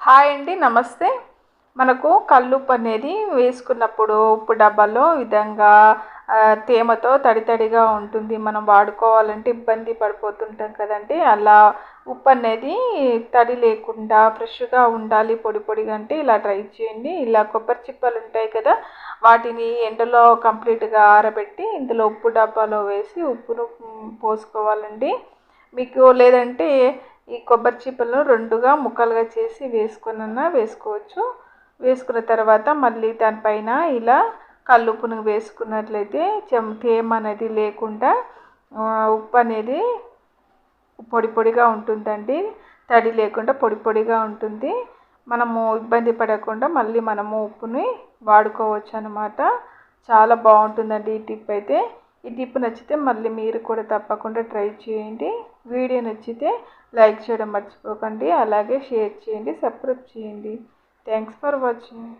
Hi అండి, నమస్తే. మనకు కల్లుప్పు అనేది వేసుకున్నప్పుడు ఉప్పు డబ్బాలో విధంగా తేమతో తడిగా ఉంటుంది. మనం వాడుకోవాలంటే ఇబ్బంది పడిపోతుంటాం కదండి. అలా ఉప్పు అనేది తడి లేకుండా ఫ్రెష్గా ఉండాలి, పొడిగా అంటే ఇలా ట్రై చేయండి. ఇలా కొబ్బరి చిప్పలు ఉంటాయి కదా, వాటిని ఎండలో కంప్లీట్గా ఆరబెట్టి ఇందులో ఉప్పు డబ్బాలో వేసి ఉప్పును పోసుకోవాలండి. మీకు లేదంటే ఈ కొబ్బరి చిప్పలను రెండుగా ముక్కలుగా చేసి వేసుకోవచ్చు. వేసుకున్న తర్వాత మళ్ళీ దానిపైన ఇలా కల్లుప్పును వేసుకున్నట్లయితే తేమ అనేది లేకుండా ఉప్పు అనేది పొడిగా ఉంటుందండి. తడి లేకుండా పొడిగా ఉంటుంది. మనము ఇబ్బంది పడకుండా మళ్ళీ మనము ఉప్పుని వాడుకోవచ్చు అన్నమాట. చాలా బాగుంటుందండి ఈ టిప్ అయితే. ఈ టిప్ నచ్చితే మళ్ళీ మీరు కూడా తప్పకుండా ట్రై చేయండి. వీడియో నచ్చితే లైక్ చేయడం మర్చిపోకండి. అలాగే షేర్ చేయండి, సబ్స్క్రైబ్ చేయండి. Thanks for watching.